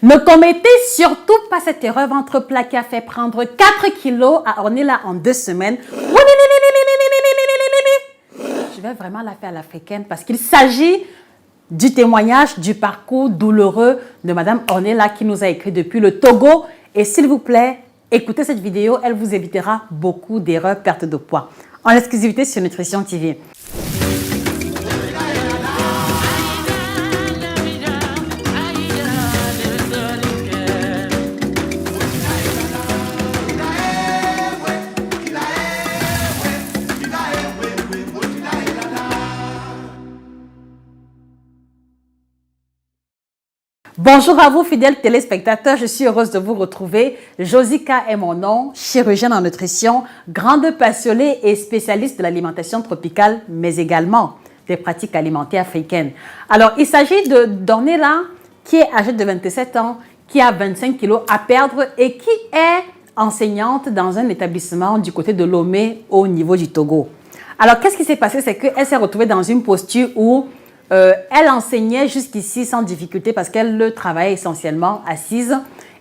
Ne commettez surtout pas cette erreur. Votre plat qui a fait prendre 4 kilos à Ornella en 2 semaines. Je vais vraiment la faire à l'africaine parce qu'il s'agit du témoignage du parcours douloureux de Madame Ornella qui nous a écrit depuis le Togo. Et s'il vous plaît, écoutez cette vidéo, elle vous évitera beaucoup d'erreurs perte de poids. En exclusivité sur Nutrition TV. Bonjour à vous fidèles téléspectateurs, je suis heureuse de vous retrouver. Josika est mon nom, chirurgienne en nutrition, grande passionnée et spécialiste de l'alimentation tropicale, mais également des pratiques alimentaires africaines. Alors, il s'agit d'Ornella qui est âgée de 27 ans, qui a 25 kilos à perdre et qui est enseignante dans un établissement du côté de Lomé au niveau du Togo. Alors, qu'est-ce qui s'est passé? C'est qu'elle s'est retrouvée dans une posture où elle enseignait jusqu'ici sans difficulté parce qu'elle travaillait essentiellement assise.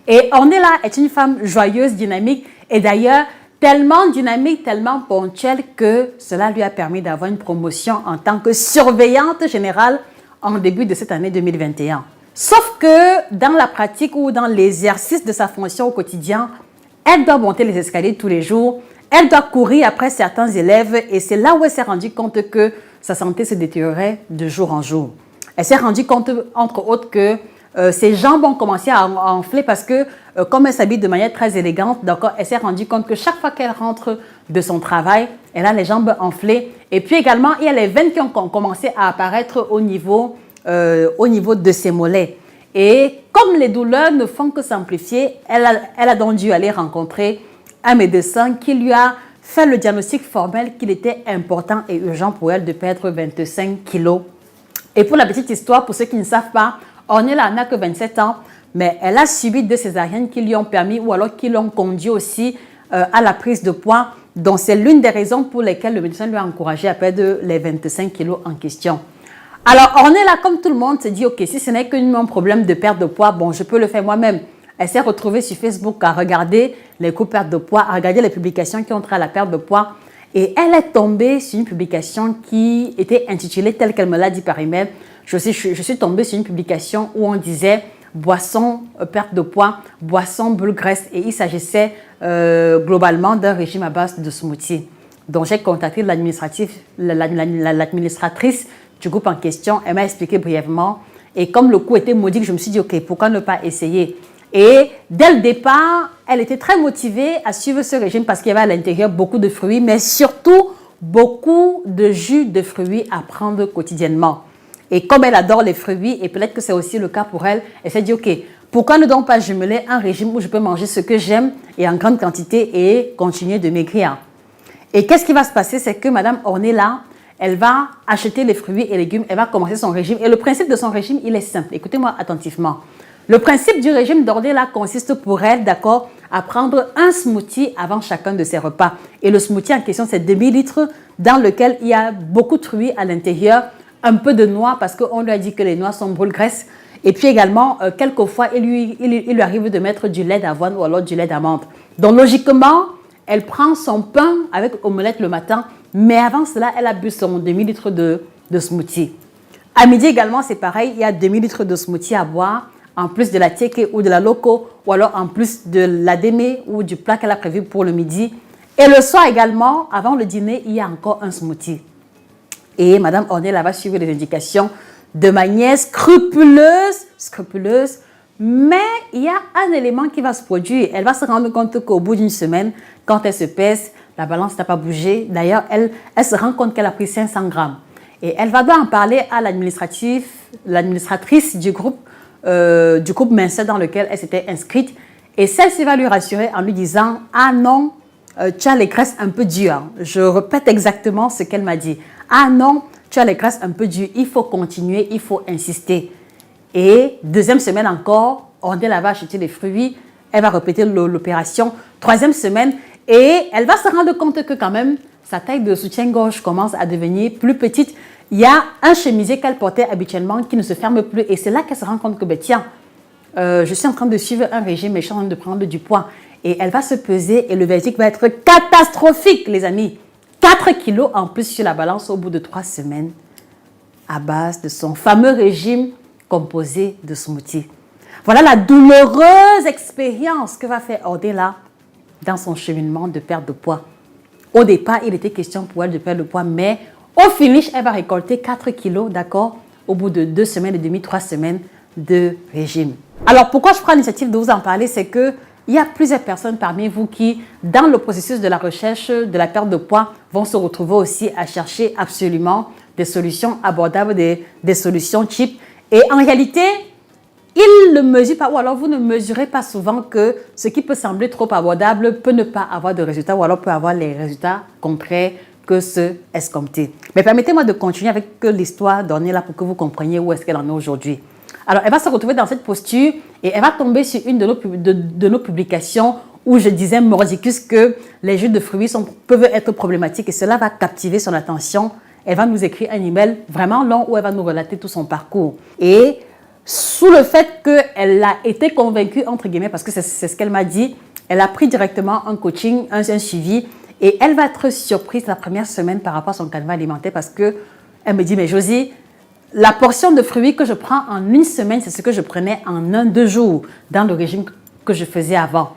Et Ornella est une femme joyeuse, dynamique et d'ailleurs tellement dynamique, tellement ponctuelle que cela lui a permis d'avoir une promotion en tant que surveillante générale en début de cette année 2021. Sauf que dans la pratique ou dans l'exercice de sa fonction au quotidien, elle doit monter les escaliers tous les jours, elle doit courir après certains élèves et c'est là où elle s'est rendue compte que sa santé se détériorait de jour en jour. Elle s'est rendue compte, entre autres, que ses jambes ont commencé à enfler parce que, comme elle s'habille de manière très élégante, elle s'est rendue compte que chaque fois qu'elle rentre de son travail, elle a les jambes enflées. Et puis également, il y a les veines qui ont commencé à apparaître au niveau de ses mollets. Et comme les douleurs ne font que s'amplifier, elle a donc dû aller rencontrer un médecin qui lui a fait le diagnostic formel qu'il était important et urgent pour elle de perdre 25 kilos. Et pour la petite histoire, pour ceux qui ne savent pas, Ornella n'a que 27 ans, mais elle a subi 2 césariennes qui lui ont permis ou alors qui l'ont conduit aussi à la prise de poids. Donc c'est l'une des raisons pour lesquelles le médecin lui a encouragé à perdre les 25 kilos en question. Alors Ornella, comme tout le monde, se dit, ok, si ce n'est que mon problème de perte de poids, bon, je peux le faire moi-même. Elle s'est retrouvée sur Facebook à regarder les cours perte de poids, à regarder les publications qui ont trait à la perte de poids. Et elle est tombée sur une publication qui était intitulée telle qu'elle me l'a dit par email. Je suis tombée sur une publication où on disait boisson perte de poids, boisson bulle graisse. Et il s'agissait globalement d'un régime à base de smoothie. Donc j'ai contacté l'administratrice du groupe en question. Elle m'a expliqué brièvement. Et comme le coût était modique, je me suis dit, ok, pourquoi ne pas essayer? Et dès le départ, elle était très motivée à suivre ce régime parce qu'il y avait à l'intérieur beaucoup de fruits, mais surtout beaucoup de jus de fruits à prendre quotidiennement. Et comme elle adore les fruits, et peut-être que c'est aussi le cas pour elle, elle s'est dit, ok, pourquoi ne donc pas jumeler un régime où je peux manger ce que j'aime et en grande quantité et continuer de maigrir? Et qu'est-ce qui va se passer? C'est que Madame Ornella, elle va acheter les fruits et légumes, elle va commencer son régime. Et le principe de son régime, il est simple. Écoutez-moi attentivement. Le principe du régime d'Ornella consiste pour elle, d'accord, à prendre un smoothie avant chacun de ses repas. Et le smoothie en question, c'est demi-litre dans lequel il y a beaucoup de fruits à l'intérieur, un peu de noix parce qu'on lui a dit que les noix sont brûle-graisse. Et puis également, quelquefois, il lui arrive de mettre du lait d'avoine ou alors du lait d'amande. Donc logiquement, elle prend son pain avec omelette le matin, mais avant cela, elle a bu son demi-litre de smoothie. À midi également, c'est pareil, il y a demi-litre de smoothie à boire, en plus de la tieke ou de la loco, ou alors en plus de la démé ou du plat qu'elle a prévu pour le midi. Et le soir également, avant le dîner, il y a encore un smoothie. Et Madame Ornella va suivre les indications de manière scrupuleuse, mais il y a un élément qui va se produire. Elle va se rendre compte qu'au bout d'une semaine, quand elle se pèse, la balance n'a pas bougé. D'ailleurs, elle se rend compte qu'elle a pris 500 grammes. Et elle va donc en parler à l'administratrice du groupe minceur dans lequel elle s'était inscrite. Et celle-ci va lui rassurer en lui disant « Ah non, tu as les graisses un peu dures. » Je répète exactement ce qu'elle m'a dit. « Ah non, tu as les graisses un peu dures. Il faut continuer, il faut insister. » Et deuxième semaine encore, Ornella va acheter les fruits. Elle va répéter l'opération. Troisième semaine, et elle va se rendre compte que quand même, sa taille de soutien-gorge commence à devenir plus petite. Il y a un chemisier qu'elle portait habituellement qui ne se ferme plus. Et c'est là qu'elle se rend compte que, ben, tiens, je suis en train de suivre un régime et je suis en train de prendre du poids. Et elle va se peser et le verdict va être catastrophique, les amis. 4 kilos en plus sur la balance au bout de 3 semaines à base de son fameux régime composé de smoothies. Voilà la douloureuse expérience que va faire Ornella dans son cheminement de perte de poids. Au départ, il était question pour elle de perdre le poids, mais au finish, elle va récolter 4 kilos, d'accord, au bout de 2 semaines et demie, 3 semaines de régime. Alors, pourquoi je prends l'initiative de vous en parler, c'est que il y a plusieurs personnes parmi vous qui, dans le processus de la recherche de la perte de poids, vont se retrouver aussi à chercher absolument des solutions abordables, des solutions cheap. Et en réalité, ils ne mesurent pas, ou alors vous ne mesurez pas souvent que ce qui peut sembler trop abordable peut ne pas avoir de résultats, ou alors peut avoir les résultats contraires que ceux escomptés. Mais permettez-moi de continuer avec l'histoire d'Ornella pour que vous compreniez où est-ce qu'elle en est aujourd'hui. Alors, elle va se retrouver dans cette posture et elle va tomber sur une de nos publications où je disais mordicus que les jus de fruits peuvent être problématiques et cela va captiver son attention. Elle va nous écrire un email vraiment long où elle va nous relater tout son parcours. Et sous le fait qu'elle a été convaincue, entre guillemets, parce que c'est ce qu'elle m'a dit, elle a pris directement un coaching, un suivi et elle va être surprise la première semaine par rapport à son canevas alimentaire parce qu'elle me dit, mais Josie, la portion de fruits que je prends en une semaine, c'est ce que je prenais en 1-2 jours dans le régime que je faisais avant.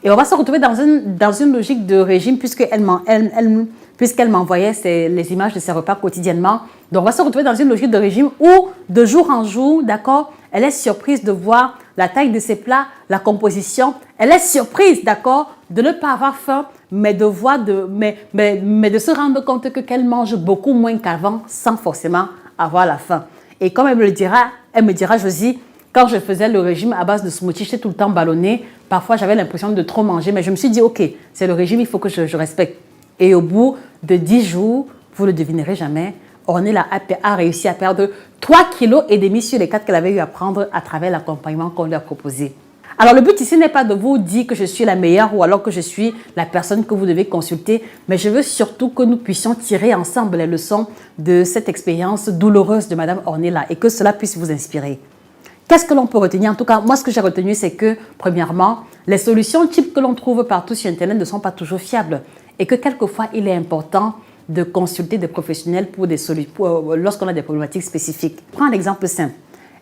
Et on va se retrouver dans une logique de régime puisqu'elle m'envoyait les images de ses repas quotidiennement. Donc, on va se retrouver dans une logique de régime où, de jour en jour, d'accord, elle est surprise de voir la taille de ses plats, la composition. Elle est surprise, d'accord, de ne pas avoir faim, mais de se rendre compte qu'elle mange beaucoup moins qu'avant sans forcément avoir la faim. Et comme elle me dira, Josie, quand je faisais le régime à base de smoothie, j'étais tout le temps ballonnée. Parfois, j'avais l'impression de trop manger, mais je me suis dit, OK, c'est le régime, il faut que je respecte. Et au bout de 10 jours, vous ne le devinerez jamais, Ornella a réussi à perdre 3,5 kg sur les 4 qu'elle avait eu à prendre à travers l'accompagnement qu'on lui a proposé. Alors, le but ici n'est pas de vous dire que je suis la meilleure ou alors que je suis la personne que vous devez consulter, mais je veux surtout que nous puissions tirer ensemble les leçons de cette expérience douloureuse de Madame Ornella et que cela puisse vous inspirer. Qu'est-ce que l'on peut retenir? En tout cas, moi, ce que j'ai retenu, c'est que, premièrement, les solutions types que l'on trouve partout sur Internet ne sont pas toujours fiables et que quelquefois, il est important de consulter des professionnels lorsqu'on a des problématiques spécifiques. Prends un exemple simple.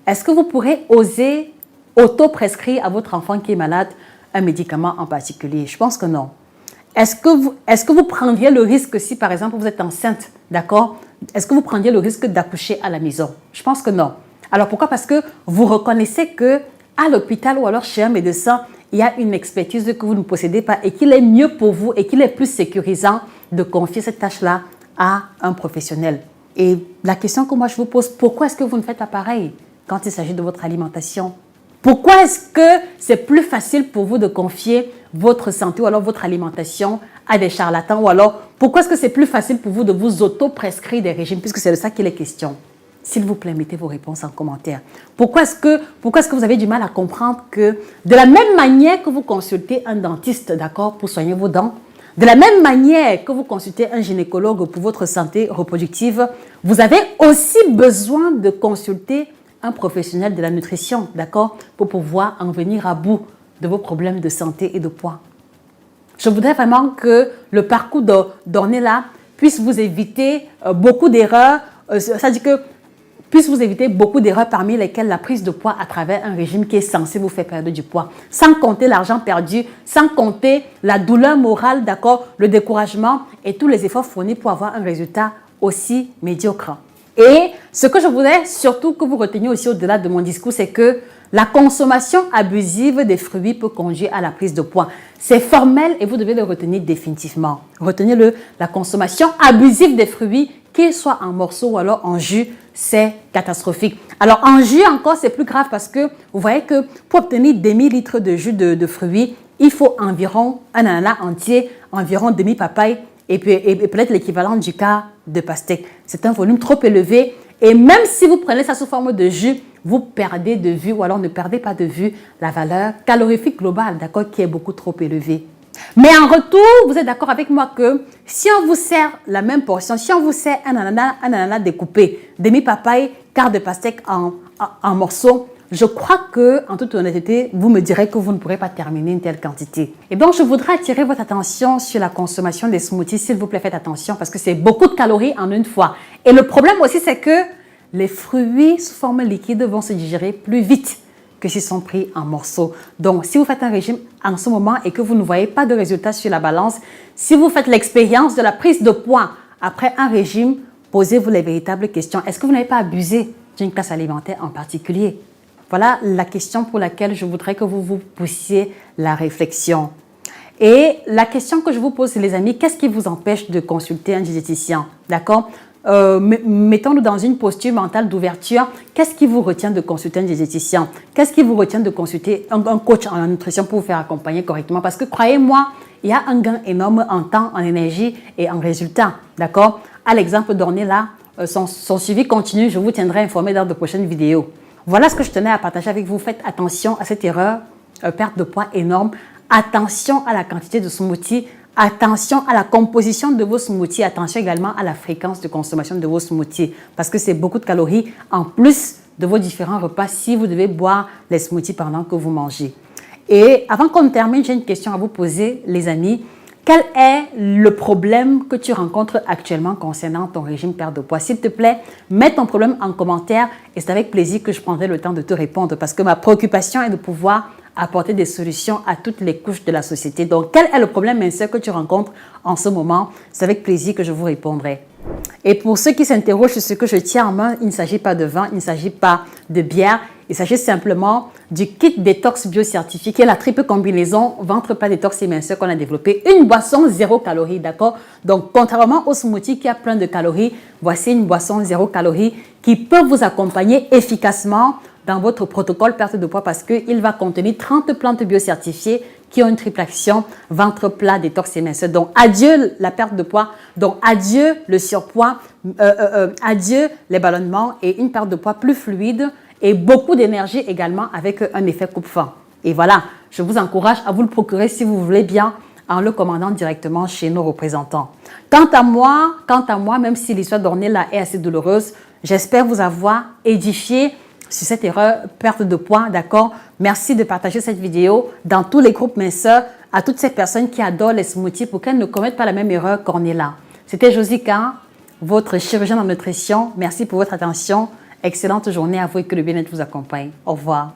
Est-ce que vous pourrez oser auto-prescrire à votre enfant qui est malade un médicament en particulier? Je pense que non. Est-ce que vous prendriez le risque si, par exemple, vous êtes enceinte, d'accord? Est-ce que vous prendriez le risque d'accoucher à la maison? Je pense que non. Alors, pourquoi? Parce que vous reconnaissez qu'à l'hôpital ou alors chez un médecin, il y a une expertise que vous ne possédez pas et qu'il est mieux pour vous et qu'il est plus sécurisant de confier cette tâche-là à un professionnel. Et la question que moi je vous pose, pourquoi est-ce que vous ne faites pas pareil quand il s'agit de votre alimentation? Pourquoi est-ce que c'est plus facile pour vous de confier votre santé ou alors votre alimentation à des charlatans? Ou alors, pourquoi est-ce que c'est plus facile pour vous de vous auto-prescrire des régimes puisque c'est de ça qu'il est question? S'il vous plaît, mettez vos réponses en commentaire. Pourquoi est-ce que vous avez du mal à comprendre que de la même manière que vous consultez un dentiste, d'accord, pour soigner vos dents, de la même manière que vous consultez un gynécologue pour votre santé reproductive, vous avez aussi besoin de consulter un professionnel de la nutrition, d'accord, pour pouvoir en venir à bout de vos problèmes de santé et de poids. Je voudrais vraiment que le parcours d'Ornella puisse vous éviter beaucoup d'erreurs, c'est-à-dire que puisse vous éviter beaucoup d'erreurs parmi lesquelles la prise de poids à travers un régime qui est censé vous faire perdre du poids, sans compter l'argent perdu, sans compter la douleur morale, d'accord, le découragement et tous les efforts fournis pour avoir un résultat aussi médiocre. Et ce que je voudrais surtout que vous reteniez aussi au-delà de mon discours, c'est que la consommation abusive des fruits peut conduire à la prise de poids. C'est formel et vous devez le retenir définitivement. Retenez-le, la consommation abusive des fruits, qu'ils soient en morceaux ou alors en jus, c'est catastrophique. Alors en jus encore, c'est plus grave parce que vous voyez que pour obtenir demi-litre de jus de fruits, il faut environ un ananas entier, environ demi-papaye et peut-être l'équivalent du quart de pastèque. C'est un volume trop élevé et même si vous prenez ça sous forme de jus, vous perdez de vue ou alors ne perdez pas de vue la valeur calorifique globale, d'accord, qui est beaucoup trop élevée. Mais en retour, vous êtes d'accord avec moi que si on vous sert la même portion, si on vous sert un ananas découpé, demi-papaye, quart de pastèque en morceaux, je crois que, en toute honnêteté, vous me direz que vous ne pourrez pas terminer une telle quantité. Et donc, je voudrais attirer votre attention sur la consommation des smoothies. S'il vous plaît, faites attention parce que c'est beaucoup de calories en une fois. Et le problème aussi, c'est que les fruits sous forme liquide vont se digérer plus vite que s'ils sont pris en morceaux. Donc, si vous faites un régime en ce moment et que vous ne voyez pas de résultats sur la balance, si vous faites l'expérience de la prise de poids après un régime, posez-vous les véritables questions. Est-ce que vous n'avez pas abusé d'une classe alimentaire en particulier? Voilà la question pour laquelle je voudrais que vous vous poussiez la réflexion. Et la question que je vous pose, les amis, qu'est-ce qui vous empêche de consulter un diététicien? D'accord? Mettons-nous dans une posture mentale d'ouverture. Qu'est-ce qui vous retient de consulter un diététicien? Qu'est-ce qui vous retient de consulter un coach en nutrition pour vous faire accompagner correctement? Parce que croyez-moi, il y a un gain énorme en temps, en énergie et en résultats. D'accord? À l'exemple donné là, son suivi continu, je vous tiendrai informé dans de prochaines vidéos. Voilà ce que je tenais à partager avec vous. Faites attention à cette erreur, perte de poids énorme. Attention à la quantité de smoothies. Attention à la composition de vos smoothies. Attention également à la fréquence de consommation de vos smoothies. Parce que c'est beaucoup de calories en plus de vos différents repas si vous devez boire les smoothies pendant que vous mangez. Et avant qu'on termine, j'ai une question à vous poser, les amis. Quel est le problème que tu rencontres actuellement concernant ton régime perte de poids? S'il te plaît, mets ton problème en commentaire et c'est avec plaisir que je prendrai le temps de te répondre parce que ma préoccupation est de pouvoir apporter des solutions à toutes les couches de la société. Donc, quel est le problème mince que tu rencontres en ce moment? C'est avec plaisir que je vous répondrai. Et pour ceux qui s'interrogent sur ce que je tiens en main, il ne s'agit pas de vin, il ne s'agit pas de bière. Il s'agit simplement du kit détox bio-certifié qui est la triple combinaison ventre plat détox et minceur qu'on a développé. Une boisson 0 calories, d'accord? Donc, contrairement au smoothie qui a plein de calories, voici une boisson 0 calories qui peut vous accompagner efficacement dans votre protocole perte de poids parce qu'il va contenir 30 plantes bio-certifiées qui ont une triple action, ventre plat, détox et minceur. Donc, adieu la perte de poids, donc adieu le surpoids, adieu les ballonnements et une perte de poids plus fluide et beaucoup d'énergie également avec un effet coupe-faim. Et voilà, je vous encourage à vous le procurer si vous voulez bien en le commandant directement chez nos représentants. Quant à moi, même si l'histoire d'Ornella est assez douloureuse, j'espère vous avoir édifié sur cette erreur perte de poids, d'accord? Merci de partager cette vidéo dans tous les groupes minceurs à toutes ces personnes qui adorent les smoothies pour qu'elles ne commettent pas la même erreur qu'Ornella. C'était Josica, votre chirurgienne en nutrition. Merci pour votre attention. Excellente journée à vous et que le bien-être vous accompagne. Au revoir.